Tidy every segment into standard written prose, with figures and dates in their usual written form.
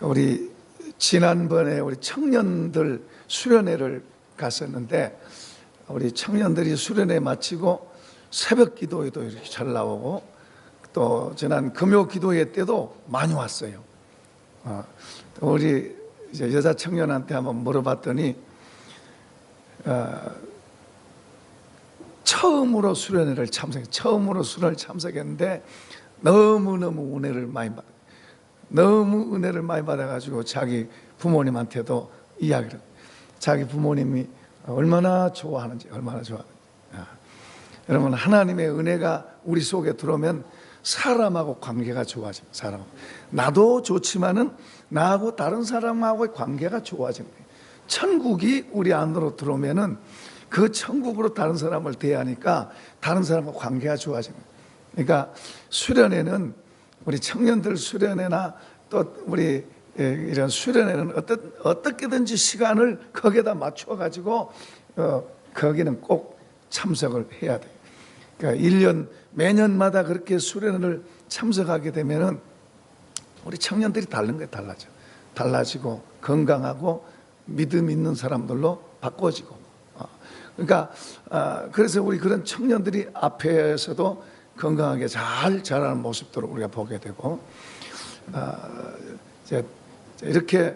우리 지난번에 우리 청년들 수련회를 갔었는데, 우리 청년들이 수련회 마치고 새벽 기도에도 이렇게 잘 나오고, 또 지난 금요 기도회 때도 많이 왔어요. 우리 이제 여자 청년한테 한번 물어봤더니 처음으로 수련회를 참석했는데 너무너무 은혜를 많이 받아가지고 자기 부모님한테도 이야기를, 자기 부모님이 얼마나 좋아하는지. 여러분, 하나님의 은혜가 우리 속에 들어오면 사람하고 관계가 좋아집니다. 사람하고. 나도 좋지만은 나하고 다른 사람하고의 관계가 좋아집니다. 천국이 우리 안으로 들어오면은 그 천국으로 다른 사람을 대하니까 다른 사람과 관계가 좋아집니다. 그러니까 수련회는, 우리 청년들 수련회나 또 우리 이런 수련회는 어떻게든지 시간을 거기에다 맞춰가지고 거기는 꼭 참석을 해야 돼요. 그러니까 1년 매년마다 그렇게 수련회를 참석하게 되면은 우리 청년들이 다른 게 달라지고 건강하고 믿음 있는 사람들로 바꿔지고. 그러니까 그래서 우리 그런 청년들이 앞에서도 건강하게 잘 자라는 모습들을 우리가 보게 되고, 이렇게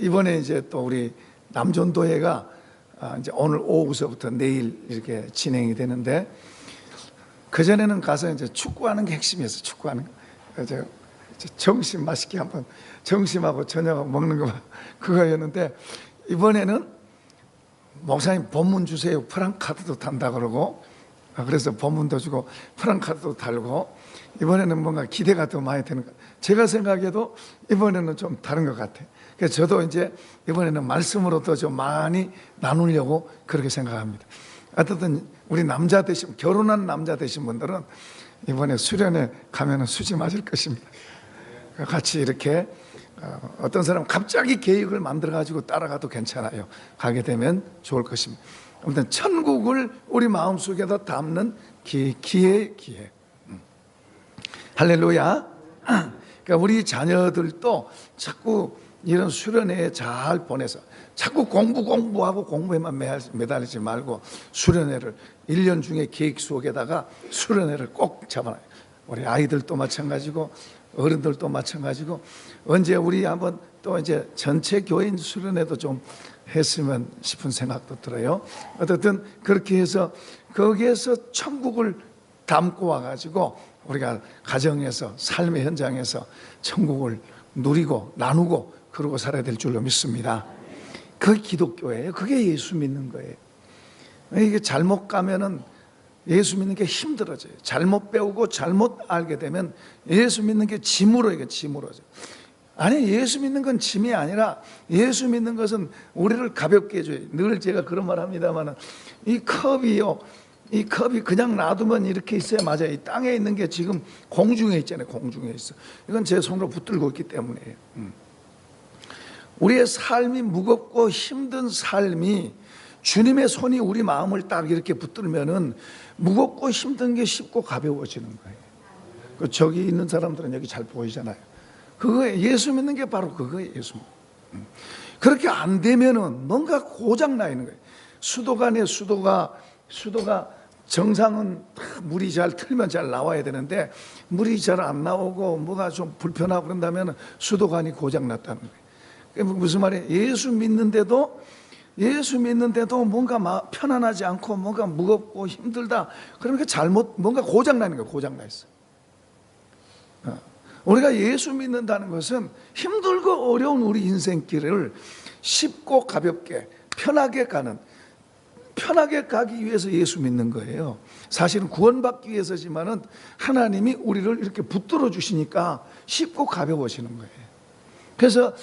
이번에 이제 또 우리 남전도회가 이제 오늘 오후서부터 내일 이렇게 진행이 되는데, 그전에는 가서 이제 축구하는 게 핵심이었어요. 축구하는 거. 이제 점심 맛있게 한번, 점심하고 저녁하고 먹는 거 그거였는데, 이번에는 목사님 본문 주세요. 프랑카드도 단다 그러고, 그래서 본문도 주고 프랑카드도 달고, 이번에는 뭔가 기대가 더 많이 되는 것 같아요. 제가 생각해도 이번에는 좀 다른 것 같아요. 그래서 저도 이제 이번에는 말씀으로도 좀 많이 나누려고 그렇게 생각합니다. 어쨌든 우리 남자 되신, 결혼한 남자 되신 분들은 이번에 수련회 가면은 수지 맞을 것입니다. 같이 이렇게 어떤 사람은 갑자기 계획을 만들어 가지고 따라가도 괜찮아요. 가게 되면 좋을 것입니다. 아무튼 천국을 우리 마음속에다 담는 기회. 할렐루야. 그러니까 우리 자녀들도 자꾸 이런 수련회에 잘 보내서 자꾸 공부하고 공부에만 매달리지 말고 수련회를 1년 중에 계획 속에다가 수련회를 꼭 잡아놔요. 우리 아이들도 마찬가지고 어른들도 마찬가지고, 언제 우리 한번 또 이제 전체 교인 수련회도 좀 했으면 싶은 생각도 들어요. 어쨌든 그렇게 해서 거기에서 천국을 담고 와가지고 우리가 가정에서, 삶의 현장에서 천국을 누리고 나누고 그러고 살아야 될 줄로 믿습니다. 그게 기독교예요. 그게 예수 믿는 거예요. 이게 잘못 가면은 예수 믿는 게 힘들어져요. 잘못 배우고 잘못 알게 되면 예수 믿는 게 짐으로져요. 아니, 예수 믿는 건 짐이 아니라 예수 믿는 것은 우리를 가볍게 해줘요. 늘 제가 그런 말 합니다만, 이 컵이 그냥 놔두면 이렇게 있어야 맞아요. 이 땅에 있는 게 지금 공중에 있잖아요. 공중에 있어. 이건 제 손으로 붙들고 있기 때문이에요. 우리의 삶이 무겁고 힘든 삶이 주님의 손이 우리 마음을 딱 이렇게 붙들면은 무겁고 힘든 게 쉽고 가벼워지는 거예요. 저기 있는 사람들은 여기 잘 보이잖아요. 그거예요. 예수 믿는 게 바로 그거예요. 예수. 그렇게 안 되면은 뭔가 고장 나 있는 거예요. 수도가 정상은 물이 잘 틀면 잘 나와야 되는데, 물이 잘 안 나오고 뭐가 좀 불편하고 그런다면 수도관이 고장 났다는 거예요. 무슨 말이에요? 예수 믿는데도 뭔가 편안하지 않고 뭔가 무겁고 힘들다. 그러니까 뭔가 고장나는 거예요. 고장나 있어. 우리가 예수 믿는다는 것은 힘들고 어려운 우리 인생길을 쉽고 가볍게 편하게 가기 위해서 예수 믿는 거예요. 사실은 구원받기 위해서지만은 하나님이 우리를 이렇게 붙들어 주시니까 쉽고 가벼워지는 거예요. 그래서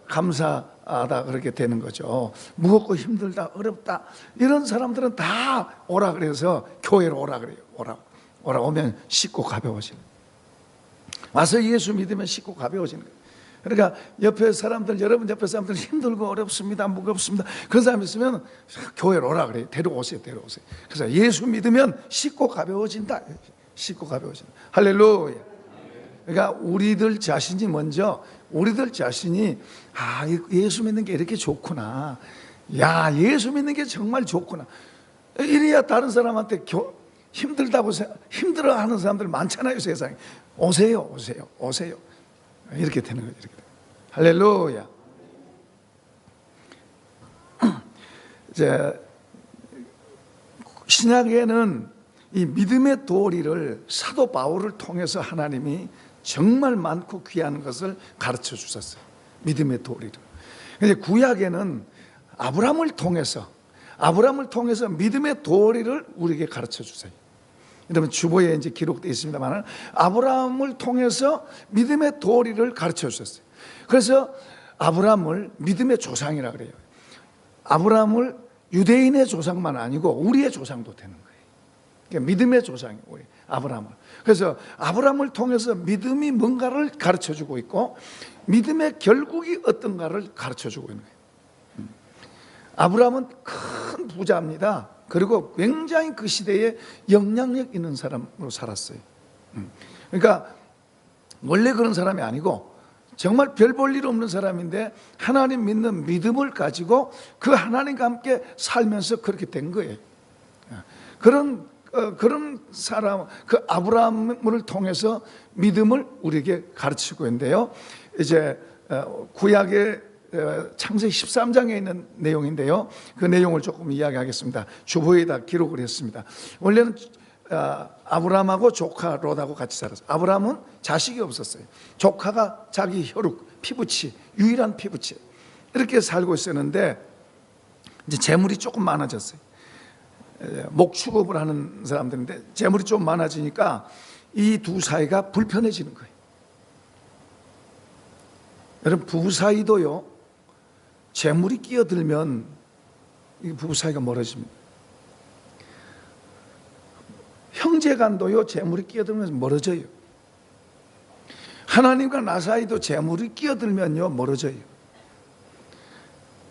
감사하다 그렇게 되는 거죠. 무겁고 힘들다, 어렵다, 이런 사람들은 다 오라 그래서 교회로 오라 그래요. 오라 오면 쉽고 가벼워지는 거예요. 와서 예수 믿으면 쉽고 가벼워지는 거예요. 그러니까 여러분 옆에 사람들 힘들고 어렵습니다, 무겁습니다, 그런 사람 있으면 교회로 오라 그래요. 데려오세요. 그래서 예수 믿으면 쉽고 가벼워진다. 할렐루야. 그러니까 우리들 자신이 먼저, 우리들 자신이 예수 믿는 게 이렇게 좋구나, 야 예수 믿는 게 정말 좋구나, 이래야 다른 사람한테 힘들다고 힘들어하는 사람들 많잖아요, 세상에. 오세요, 오세요, 오세요. 이렇게 되는 거죠. 이렇게. 할렐루야. 이제 신약에는 이 믿음의 도리를 사도 바울을 통해서 하나님이 정말 많고 귀한 것을 가르쳐 주셨어요. 믿음의 도리를. 근데 구약에는 아브라함을 통해서 믿음의 도리를 우리에게 가르쳐 주세요. 여러분 주보에 이제 기록되어 있습니다만 아브라함을 통해서 믿음의 도리를 가르쳐 주셨어요. 그래서 아브라함을 믿음의 조상이라 그래요. 아브라함을 유대인의 조상만 아니고 우리의 조상도 되는 거예요. 그러니까 믿음의 조상이 우리 아브라함을. 그래서 아브라함을 통해서 믿음이 뭔가를 가르쳐 주고 있고 믿음의 결국이 어떤가를 가르쳐 주고 있는 거예요. 아브라함은 큰 부자입니다. 그리고 굉장히 그 시대에 영향력 있는 사람으로 살았어요. 그러니까 원래 그런 사람이 아니고 정말 별 볼 일 없는 사람인데 하나님 믿는 믿음을 가지고 그 하나님과 함께 살면서 그렇게 된 거예요. 그런 사람, 그 아브라함을 통해서 믿음을 우리에게 가르치고 있는데요. 이제 구약의 창세기 13장에 있는 내용인데요. 그 내용을 조금 이야기하겠습니다. 주보에다 기록을 했습니다. 원래는 아브라함하고 조카 롯하고 같이 살았어요. 아브라함은 자식이 없었어요. 조카가 자기 혈육, 피부치, 유일한 피부치 이렇게 살고 있었는데 이제 재물이 조금 많아졌어요. 목축업을 하는 사람들인데 재물이 좀 많아지니까 이 두 사이가 불편해지는 거예요. 여러분 부부 사이도요, 재물이 끼어들면 부부 사이가 멀어집니다. 형제간도요, 재물이 끼어들면서 멀어져요. 하나님과 나 사이도 재물이 끼어들면요 멀어져요.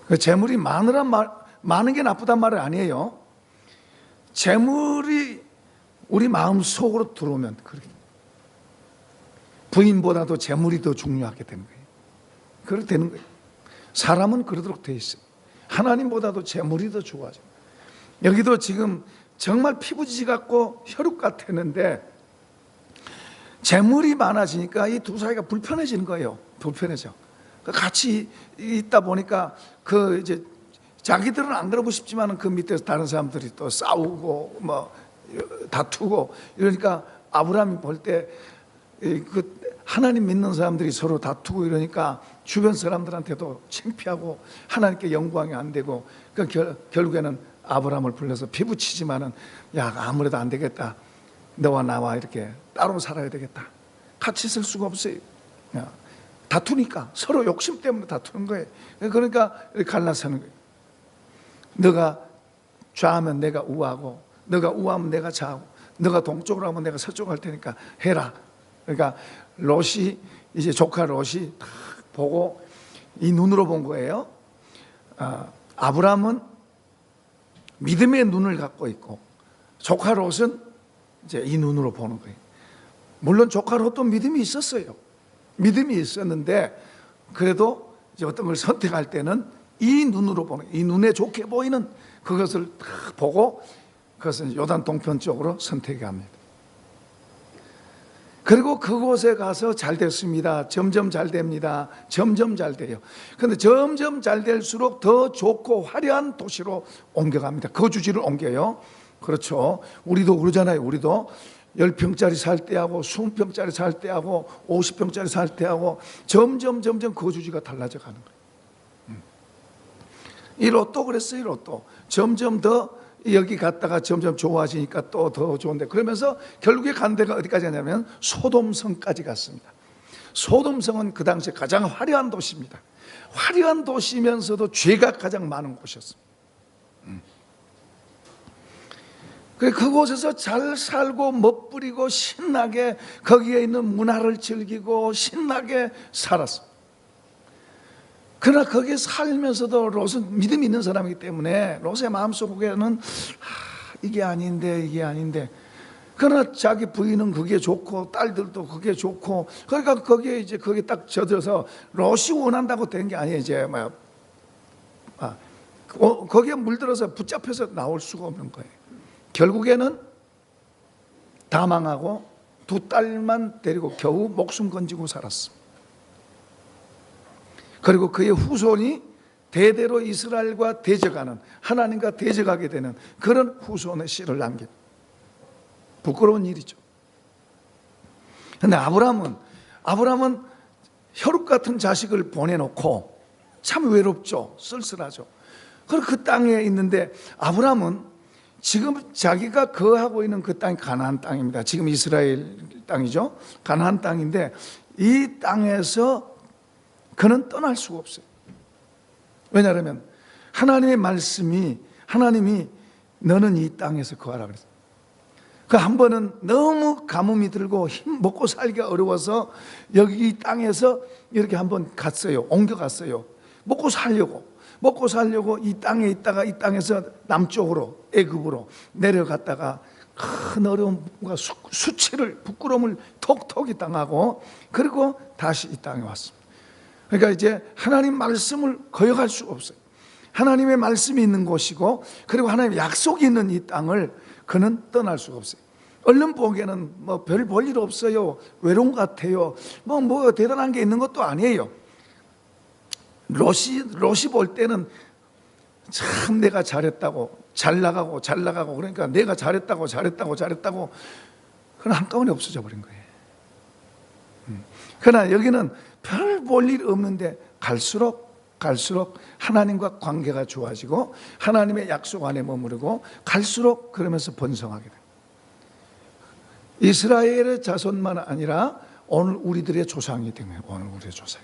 그 재물이 많은 게 나쁘단 말은 아니에요. 재물이 우리 마음 속으로 들어오면 그렇게 부인보다도 재물이 더 중요하게 되는 거예요. 그렇게 되는 거예요. 사람은 그러도록 돼 있어요. 하나님보다도 재물이 더 좋아져. 여기도 지금 정말 피부지 같고 혈육 같았는데 재물이 많아지니까 이 두 사이가 불편해지는 거예요. 불편해져. 같이 있다 보니까 그 이제 자기들은 안 그러고 싶지만 그 밑에서 다른 사람들이 또 싸우고 뭐 다투고 이러니까 아브라함이 볼 때 그 하나님 믿는 사람들이 서로 다투고 이러니까 주변 사람들한테도 창피하고 하나님께 영광이 안 되고 그러니까 결국에는 아브라함을 불러서 피부치지만은 야 아무래도 안 되겠다. 너와 나와 이렇게 따로 살아야 되겠다. 같이 있을 수가 없어요. 다투니까 서로 욕심 때문에 다투는 거예요. 그러니까 이렇게 갈라서는 거예요. 너가 좌하면 내가 우하고 너가 우하면 내가 좌하고 너가 동쪽으로 하면 내가 서쪽으로 할 테니까 해라. 그러니까 롯이 이제 조카 롯이 딱 보고 이 눈으로 본 거예요. 아브라함은 믿음의 눈을 갖고 있고 조카 롯은 이제 이 눈으로 보는 거예요. 물론 조카 롯도 믿음이 있었어요. 믿음이 있었는데 그래도 이제 어떤 걸 선택할 때는 이 눈으로 보는, 이 눈에 좋게 보이는 그것을 딱 보고 그것은 요단 동편 쪽으로 선택합니다. 그리고 그곳에 가서 잘 됐습니다. 점점 잘 됩니다. 점점 잘 돼요. 그런데 점점 잘 될수록 더 좋고 화려한 도시로 옮겨갑니다. 거주지를 옮겨요. 그렇죠. 우리도 그러잖아요. 우리도 10평짜리 살 때하고 20평짜리 살 때하고 50평짜리 살 때하고 점점 거주지가 달라져 가는 거예요. 이 롯도 그랬어요. 이 롯도 점점 더 여기 갔다가 점점 좋아지니까 또 더 좋은데 그러면서 결국에 간 데가 어디까지 가냐면 소돔성까지 갔습니다. 소돔성은 그 당시에 가장 화려한 도시입니다. 화려한 도시면서도 죄가 가장 많은 곳이었습니다. 그곳에서 잘 살고 멋부리고 신나게 거기에 있는 문화를 즐기고 신나게 살았습니다. 그러나 거기에 살면서도 롯은 믿음이 있는 사람이기 때문에 롯의 마음속에는 이게 아닌데 그러나 자기 부인은 그게 좋고 딸들도 그게 좋고, 그러니까 거기에 딱 젖어서 롯이 원한다고 된 게 아니에요. 이제 거기에 물들어서 붙잡혀서 나올 수가 없는 거예요. 결국에는 다 망하고 두 딸만 데리고 겨우 목숨 건지고 살았습니다. 그리고 그의 후손이 대대로 이스라엘과 대적하는, 하나님과 대적하게 되는 그런 후손의 씨를 남긴, 부끄러운 일이죠. 그런데 아브라함은 혈육 같은 자식을 보내놓고 참 외롭죠. 쓸쓸하죠. 그리고 그 땅에 있는데, 아브라함은 지금 자기가 거하고 있는 그 땅이 가나안 땅입니다. 지금 이스라엘 땅이죠. 가나안 땅인데 이 땅에서 그는 떠날 수가 없어요. 왜냐하면 하나님의 말씀이, 하나님이 너는 이 땅에서 거하라 그랬어요. 그 한 번은 너무 가뭄이 들고 먹고 살기가 어려워서 여기 이 땅에서 이렇게 한번 갔어요. 옮겨갔어요. 먹고 살려고 이 땅에 있다가 이 땅에서 남쪽으로 애굽으로 내려갔다가 큰 어려움과 수치를, 부끄러움을 톡톡히 당하고, 그리고 다시 이 땅에 왔습니다. 그러니까 이제 하나님 말씀을 거역할 수가 없어요. 하나님의 말씀이 있는 곳이고, 그리고 하나님의 약속이 있는 이 땅을 그는 떠날 수가 없어요. 얼른 보기에는 별 볼 일 없어요. 외로운 것 같아요. 뭐 대단한 게 있는 것도 아니에요. 롯이 볼 때는 참 내가 잘했다고, 잘 나가고 그러니까 내가 잘했다고 그건 한꺼번에 없어져 버린 거예요. 그러나 여기는 별 볼 일 없는데 갈수록 하나님과 관계가 좋아지고 하나님의 약속 안에 머무르고 갈수록 그러면서 번성하게 돼요. 이스라엘의 자손만 아니라 오늘 우리들의 조상이 된 거예요. 오늘 우리의 조상.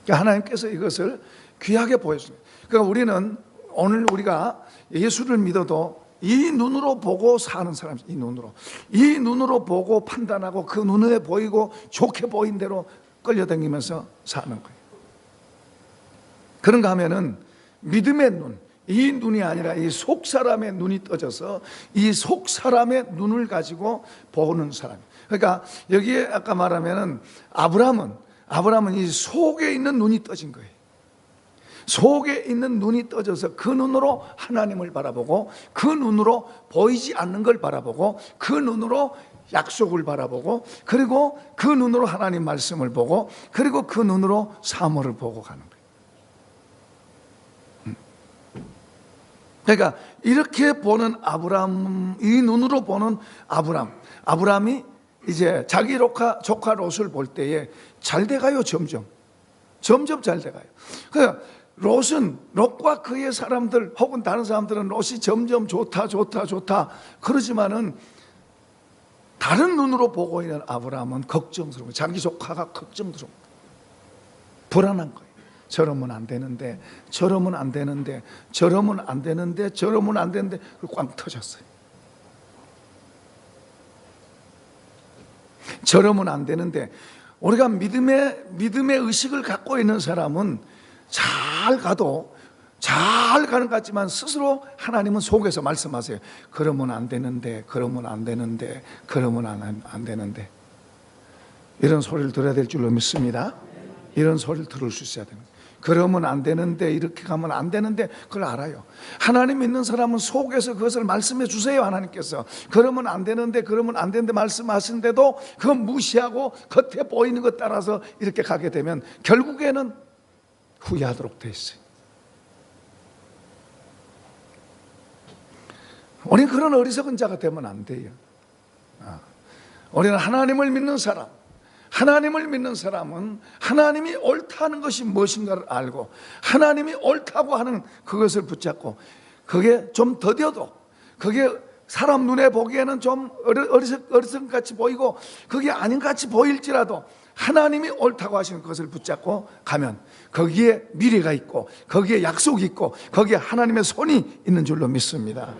그러니까 하나님께서 이것을 귀하게 보여주세요. 그러니까 우리는 오늘 우리가 예수를 믿어도 이 눈으로 보고 사는 사람, 이 눈으로 보고 판단하고 그 눈에 보이고 좋게 보인 대로 끌려다니면서 사는 거예요. 그런가 하면은 믿음의 눈, 이 눈이 아니라 이 속 사람의 눈이 떠져서 이 속 사람의 눈을 가지고 보는 사람. 그러니까 여기에 아까 말하면은 아브라함은 이 속에 있는 눈이 떠진 거예요. 속에 있는 눈이 떠져서 그 눈으로 하나님을 바라보고, 그 눈으로 보이지 않는 걸 바라보고, 그 눈으로 약속을 바라보고, 그리고 그 눈으로 하나님 말씀을 보고, 그리고 그 눈으로 사물을 보고 가는 거예요. 그러니까 이렇게 보는 아브라함, 이 눈으로 보는 아브라함이 이제 자기 조카 롯을 볼 때에 잘 돼가요. 점점 잘 돼가요. 그러니까 롯과 그의 사람들 혹은 다른 사람들은 롯이 점점 좋다 그러지만은 다른 눈으로 보고 있는 아브라함은 걱정스러워. 자기 조카가 걱정스러워. 불안한 거예요. 저러면 안 되는데 꽝 터졌어요. 저러면 안 되는데, 우리가 믿음의 의식을 갖고 있는 사람은 잘 가는 것 같지만 스스로 하나님은 속에서 말씀하세요. 그러면 안 되는데 이런 소리를 들어야 될 줄로 믿습니다. 이런 소리를 들을 수 있어야 됩니다. 그러면 안 되는데, 이렇게 가면 안 되는데, 그걸 알아요. 하나님 믿는 사람은 속에서 그것을 말씀해 주세요. 하나님께서 그러면 안 되는데 말씀하시는데도 그건 무시하고 겉에 보이는 것 따라서 이렇게 가게 되면 결국에는 후회하도록 돼 있어요. 우리는 그런 어리석은 자가 되면 안 돼요. 우리는 하나님을 믿는 사람은 하나님이 옳다는 것이 무엇인가를 알고, 하나님이 옳다고 하는 그것을 붙잡고, 그게 좀 더뎌도, 그게 사람 눈에 보기에는 좀 어리석같이 보이고 그게 아닌 같이 보일지라도 하나님이 옳다고 하시는 것을 붙잡고 가면 거기에 미래가 있고, 거기에 약속이 있고, 거기에 하나님의 손이 있는 줄로 믿습니다.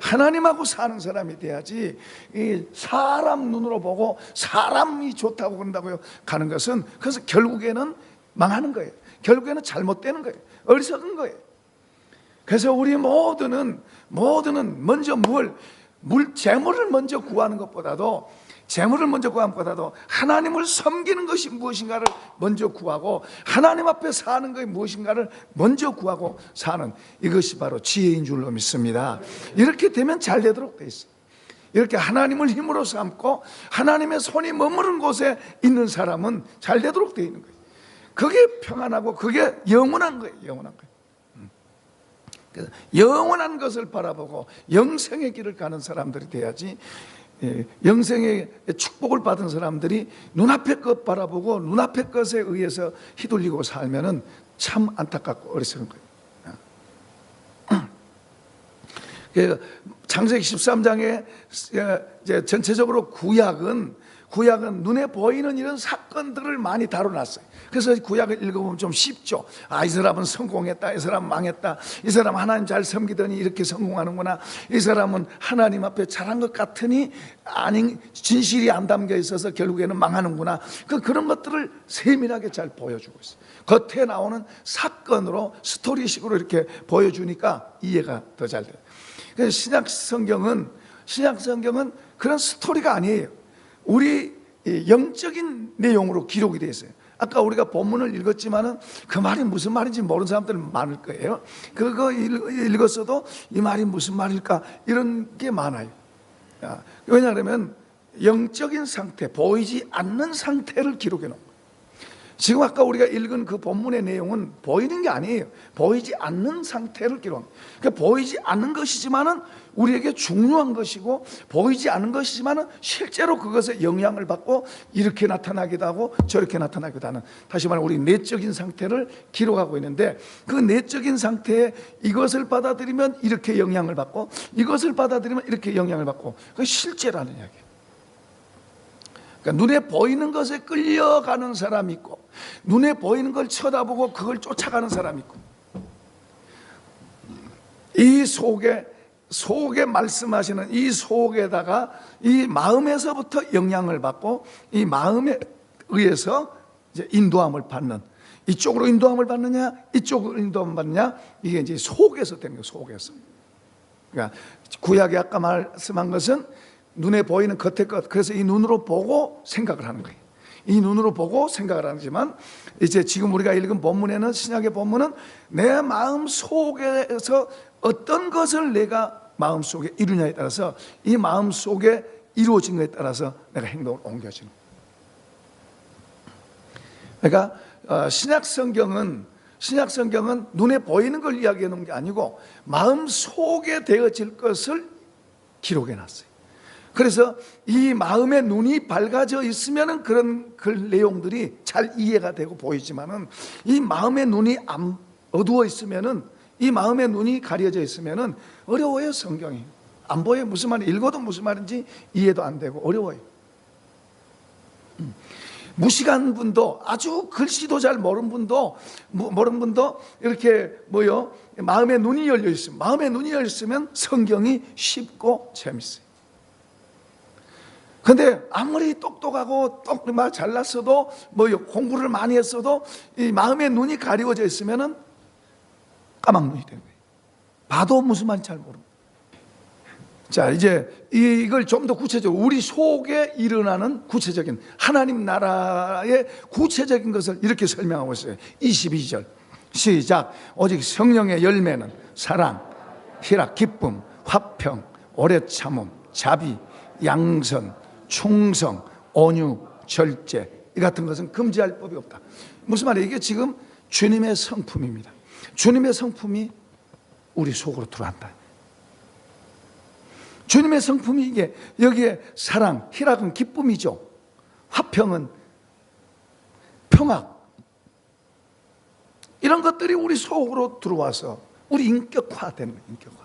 하나님하고 사는 사람이 돼야지, 이 사람 눈으로 보고 사람이 좋다고 그런다고요 가는 것은, 그래서 결국에는 망하는 거예요. 결국에는 잘못되는 거예요. 어리석은 거예요. 그래서 우리 모두는 먼저 재물을 먼저 구하는 것보다도 하나님을 섬기는 것이 무엇인가를 먼저 구하고 하나님 앞에 사는 것이 무엇인가를 먼저 구하고 사는, 이것이 바로 지혜인 줄로 믿습니다. 이렇게 되면 잘 되도록 돼 있어요. 이렇게 하나님을 힘으로 삼고 하나님의 손이 머무른 곳에 있는 사람은 잘 되도록 되어 있는 거예요. 그게 평안하고 그게 영원한 거예요. 영원한 거예요. 영원한 것을 바라보고 영생의 길을 가는 사람들이 돼야지, 영생의 축복을 받은 사람들이 눈앞의 것 바라보고 눈앞의 것에 의해서 휘둘리고 살면은 참 안타깝고 어리석은 거예요. 창세기 13장에 전체적으로 구약은 눈에 보이는 이런 사건들을 많이 다뤄놨어요. 그래서 구약을 읽어보면 좀 쉽죠. 이 사람은 성공했다, 이 사람은 망했다, 이 사람 하나님 잘 섬기더니 이렇게 성공하는구나, 이 사람은 하나님 앞에 잘한 것 같으니 아닌 진실이 안 담겨 있어서 결국에는 망하는구나. 그런 것들을 세밀하게 잘 보여주고 있어요. 겉에 나오는 사건으로 스토리식으로 이렇게 보여주니까 이해가 더 잘 돼요. 그래서 신약 성경은 그런 스토리가 아니에요. 우리 영적인 내용으로 기록이 되어 있어요. 아까 우리가 본문을 읽었지만은 그 말이 무슨 말인지 모르는 사람들은 많을 거예요. 그거 읽었어도 이 말이 무슨 말일까, 이런 게 많아요. 왜냐하면 영적인 상태, 보이지 않는 상태를 기록해 놓은 거예요. 지금 아까 우리가 읽은 그 본문의 내용은 보이는 게 아니에요. 보이지 않는 상태를 기록한 거예요. 그러니까 보이지 않는 것이지만은 우리에게 중요한 것이고, 보이지 않는 것이지만은 실제로 그것에 영향을 받고 이렇게 나타나기도 하고 저렇게 나타나기도 하는, 다시 말해 우리 내적인 상태를 기록하고 있는데, 그 내적인 상태에 이것을 받아들이면 이렇게 영향을 받고 이것을 받아들이면 이렇게 영향을 받고, 그게 실제라는 이야기예요. 그러니까 눈에 보이는 것에 끌려가는 사람이 있고, 눈에 보이는 걸 쳐다보고 그걸 쫓아가는 사람이 있고, 이 속에 말씀하시는 이 속에다가 이 마음에서부터 영향을 받고 이 마음에 의해서 이제 인도함을 받는, 이쪽으로 인도함을 받느냐 이쪽으로 인도함을 받느냐, 이게 이제 속에서 되는 거예요. 속에서. 그러니까 구약에 아까 말씀한 것은 눈에 보이는 겉의 것, 그래서 이 눈으로 보고 생각을 하는 거예요. 이 눈으로 보고 생각을 하지만, 이제 지금 우리가 읽은 본문에는, 신약의 본문은 내 마음 속에서 어떤 것을 내가 마음 속에 이루냐에 따라서, 이 마음 속에 이루어진 것에 따라서 내가 행동을 옮겨지는 거예요. 그러니까 신약 성경은 눈에 보이는 걸 이야기해 놓은 게 아니고 마음 속에 되어질 것을 기록해 놨어요. 그래서 이 마음의 눈이 밝아져 있으면 그런 그 내용들이 잘 이해가 되고 보이지만은, 이 마음의 눈이 어두워 있으면은, 이 마음의 눈이 가려져 있으면은 어려워요. 성경이 안 보여요. 무슨 말이, 읽어도 무슨 말인지 이해도 안 되고 어려워요. 무식한 분도, 아주 글씨도 잘 모르는 분도 이렇게 마음의 눈이 열려 있으면, 마음의 눈이 열려 있으면 성경이 쉽고 재밌어요. 근데 아무리 똑똑하고 말 잘났어도 공부를 많이 했어도 이 마음의 눈이 가리워져 있으면은 까막눈이 되는 거예요. 봐도 무슨 말인지 잘 모르고. 자, 이제 이걸 좀 더 구체적으로 우리 속에 일어나는 구체적인 하나님 나라의 구체적인 것을 이렇게 설명하고 있어요. 22절 시작. 오직 성령의 열매는 사랑, 희락, 기쁨, 화평, 오래 참음, 자비, 양선, 충성, 온유, 절제, 이 같은 것은 금지할 법이 없다. 무슨 말이에요? 이게 지금 주님의 성품입니다. 주님의 성품이 우리 속으로 들어간다. 주님의 성품이 이게, 여기에 사랑, 희락은 기쁨이죠. 화평은 평화, 이런 것들이 우리 속으로 들어와서 우리 인격화되는 거예요. 인격화.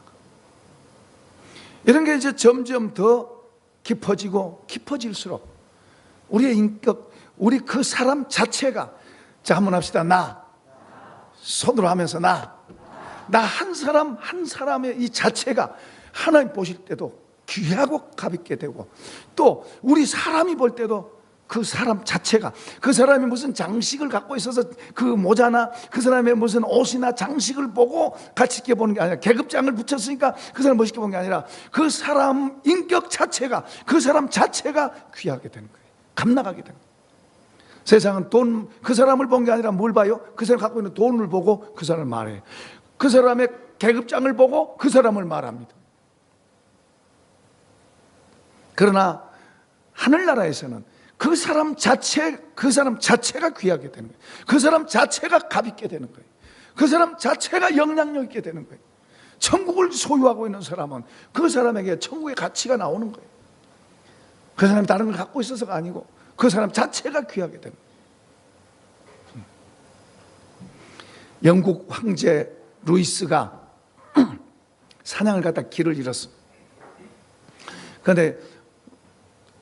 이런 게 이제 점점 더 깊어지고 깊어질수록 우리의 인격, 우리 그 사람 자체가, 자 한번 합시다. 나, 손으로 하면서 나 한 사람 한 사람의 이 자체가 하나님 보실 때도 귀하고 값있게 되고, 또 우리 사람이 볼 때도 그 사람 자체가, 그 사람이 무슨 장식을 갖고 있어서 그 모자나 그 사람의 무슨 옷이나 장식을 보고 가치 있게 보는 게 아니라, 계급장을 붙였으니까 그 사람 멋있게 보는 게 아니라 그 사람 인격 자체가, 그 사람 자체가 귀하게 되는 거예요. 감나가게 되는 거예요. 세상은 돈, 그 사람을 본 게 아니라 뭘 봐요? 그 사람이 갖고 있는 돈을 보고 그 사람을 말해요. 그 사람의 계급장을 보고 그 사람을 말합니다. 그러나 하늘나라에서는 그 사람 자체가 귀하게 되는 거예요. 그 사람 자체가 값 있게 되는 거예요. 그 사람 자체가 영향력 있게 되는 거예요. 천국을 소유하고 있는 사람은 그 사람에게 천국의 가치가 나오는 거예요. 그 사람이 다른 걸 갖고 있어서가 아니고 그 사람 자체가 귀하게 되는 거예요. 영국 황제 루이스가 사냥을 가다 길을 잃었습니다. 그런데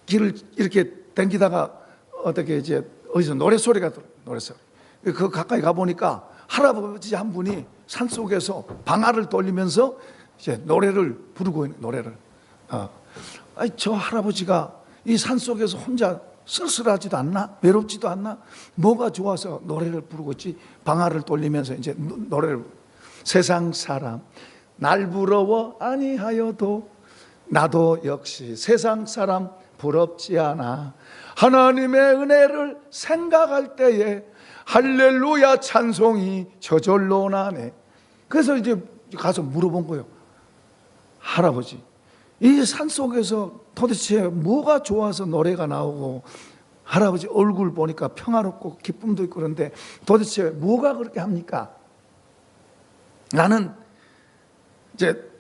길을 이렇게 댕기다가 어떻게 이제 어디서 노래소리가 들어요. 노래소리. 그 가까이 가보니까 할아버지 한 분이 산속에서 방아를 돌리면서 이제 노래를 부르고 있는 노래를. 아니, 저 할아버지가 이 산속에서 혼자 쓸쓸하지도 않나? 외롭지도 않나? 뭐가 좋아서 노래를 부르고 있지? 방아를 돌리면서 이제 노래를. 세상 사람 날 부러워 아니하여도 나도 역시 세상 사람 부럽지 않아. 하나님의 은혜를 생각할 때에 할렐루야 찬송이 저절로 나네. 그래서 이제 가서 물어본 거예요. 할아버지, 이 산속에서 도대체 뭐가 좋아서 노래가 나오고, 할아버지 얼굴 보니까 평화롭고 기쁨도 있고 그런데 도대체 뭐가 그렇게 합니까? 나는 이제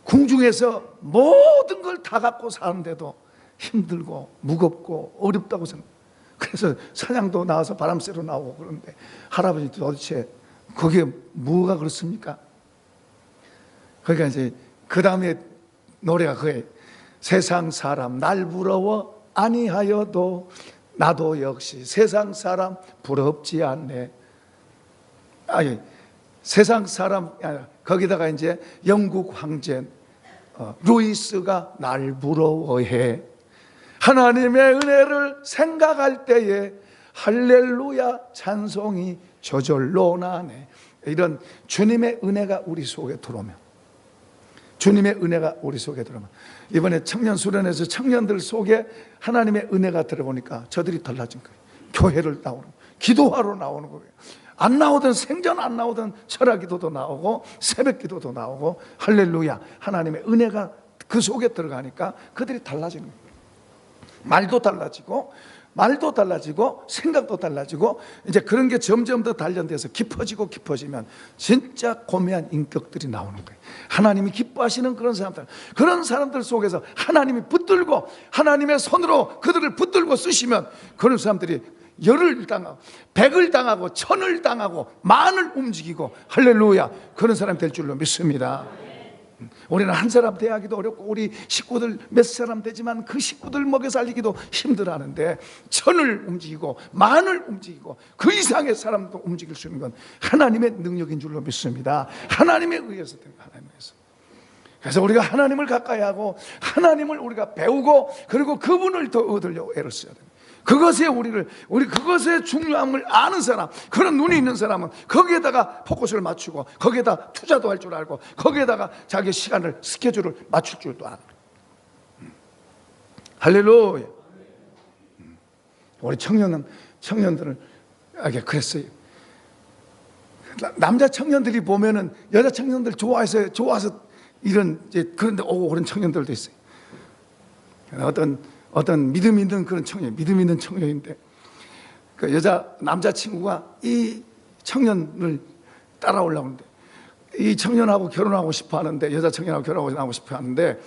궁중에서 모든 걸 다 갖고 사는데도 힘들고 무겁고 어렵다고 생각. 그래서 사냥도 나와서 바람 쐬러 나오고 그런데 할아버지 도대체 그게 뭐가 그렇습니까? 그러니까 이제 그 다음에 노래가 그게 세상 사람 날 부러워 아니하여도 나도 역시 세상 사람 부럽지 않네. 아니, 세상 사람 거기다가 이제 영국 황제 루이스가 날 부러워해. 하나님의 은혜를 생각할 때에 할렐루야 찬송이 저절로 나네. 이런 주님의 은혜가 우리 속에 들어오면, 주님의 은혜가 우리 속에 들어오면, 이번에 청년 수련회에서 청년들 속에 하나님의 은혜가 들어오니까 저들이 달라진 거예요. 교회를 나오는, 기도하러 나오는 거예요. 안 나오던, 생전 안 나오던 철학 기도도 나오고 새벽 기도도 나오고, 할렐루야 하나님의 은혜가 그 속에 들어가니까 그들이 달라지는 거예요. 말도 달라지고 생각도 달라지고, 이제 그런 게 점점 더 단련돼서 깊어지고 깊어지면 진짜 고매한 인격들이 나오는 거예요. 하나님이 기뻐하시는 그런 사람들 속에서 하나님이 붙들고 하나님의 손으로 그들을 붙들고 쓰시면 그런 사람들이 열을 당하고 백을 당하고 천을 당하고 만을 움직이고, 할렐루야, 그런 사람 될 줄로 믿습니다. 우리는 한 사람 대하기도 어렵고 우리 식구들 몇 사람 되지만 그 식구들 먹여 살리기도 힘들어하는데, 천을 움직이고 만을 움직이고 그 이상의 사람도 움직일 수 있는 건 하나님의 능력인 줄로 믿습니다. 하나님에 의해서 된 거예요. 하나님에 의해서. 그래서 우리가 하나님을 가까이 하고 하나님을 우리가 배우고, 그리고 그분을 더 얻으려고 애를 써야 됩니다. 그것에 우리 그것의 중요함을 아는 사람, 그런 눈이 있는 사람은 거기에다가 포커스를 맞추고 거기에다 투자도 할 줄 알고 거기에다가 자기 시간을, 스케줄을 맞출 줄도 아는. 할렐루야. 우리 청년들은 그랬어요. 남자 청년들이 보면은 여자 청년들 좋아서 이런 이제 그런데 오고 그런 청년들도 있어요. 어떤 믿음 있는 그런 믿음 있는 청년인데, 그 남자 친구가 이 청년을 따라오려고 하는데, 이 청년하고 결혼하고 싶어 하는데, 여자 청년하고 결혼하고 싶어 하는데,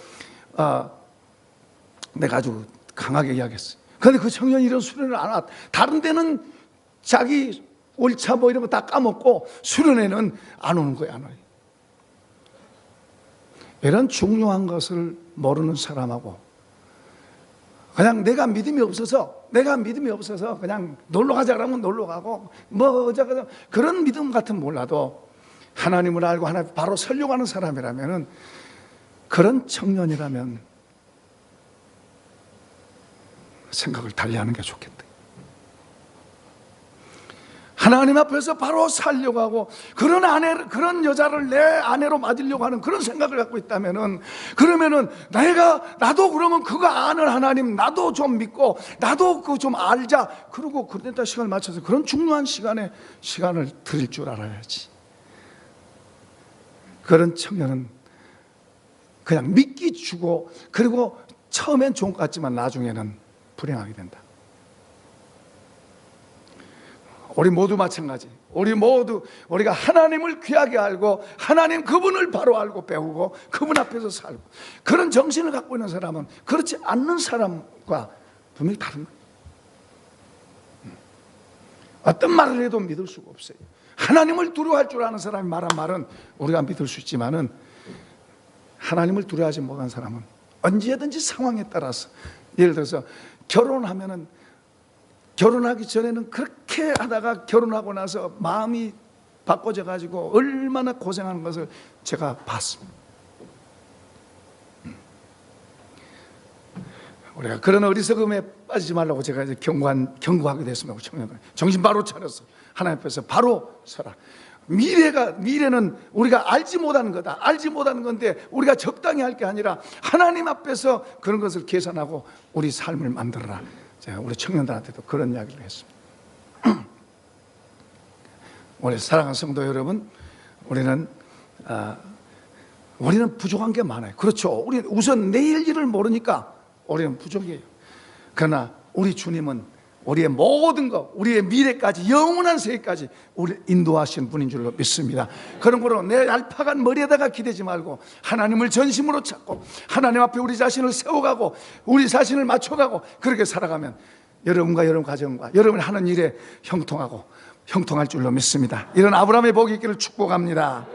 내가 아주 강하게 이야기했어요. 그런데 그 청년이 이런 수련을 안 하고, 다른 데는 자기 월차 뭐 이런 거 다 까먹고 수련회는 안 오는 거예요, 안 와요. 이런 중요한 것을 모르는 사람하고 그냥 내가 믿음이 없어서 그냥 놀러 가자 그러면 놀러 가고 뭐 어쩌고 그런 믿음 같은 몰라도, 하나님을 알고 하나님 바로 설교하는 사람이라면은, 그런 청년이라면 생각을 달리하는 게 좋겠다. 하나님 앞에서 바로 살려고 하고 그런 여자를 내 아내로 맞으려고 하는 그런 생각을 갖고 있다면은, 그러면은 나도 그러면 그거 아는 하나님 나도 좀 믿고 나도 그거 좀 알자, 그러고 그때다 시간을 맞춰서 그런 중요한 시간을 드릴 줄 알아야지. 그런 청년은 그냥 믿기 주고, 그리고 처음엔 좋은 것 같지만 나중에는 불행하게 된다. 우리 모두 마찬가지. 우리가 하나님을 귀하게 알고 하나님 그분을 바로 알고 배우고 그분 앞에서 살고, 그런 정신을 갖고 있는 사람은 그렇지 않는 사람과 분명히 다른 거예요. 어떤 말을 해도 믿을 수가 없어요. 하나님을 두려워할 줄 아는 사람이 말한 말은 우리가 믿을 수 있지만은, 하나님을 두려워하지 못한 사람은 언제든지 상황에 따라서, 예를 들어서 결혼하기 전에는 그렇게 하다가 결혼하고 나서 마음이 바꿔져 가지고 얼마나 고생하는 것을 제가 봤습니다. 우리가 그런 어리석음에 빠지지 말라고 제가 이제 경고하게 됐습니다. 청년들 정신 바로 차렸어. 하나님 앞에서 바로 서라. 미래는 우리가 알지 못하는 거다. 알지 못하는 건데 우리가 적당히 할 게 아니라 하나님 앞에서 그런 것을 계산하고 우리 삶을 만들어라. 제가 우리 청년들한테도 그런 이야기를 했습니다. 우리 사랑하는 성도 여러분, 우리는 부족한 게 많아요. 그렇죠. 우리 우선 내일 일을 모르니까 우리는 부족해요. 그러나 우리 주님은 우리의 모든 것, 우리의 미래까지, 영원한 세계까지 우리를 인도하시는 분인 줄로 믿습니다. 그런 거로 내 얄팍한 머리에다가 기대지 말고 하나님을 전심으로 찾고 하나님 앞에 우리 자신을 세워가고 우리 자신을 맞춰가고 그렇게 살아가면 여러분과 여러분 가정과 여러분이 하는 일에 형통할 줄로 믿습니다. 이런 아브라함의 복이 있기를 축복합니다.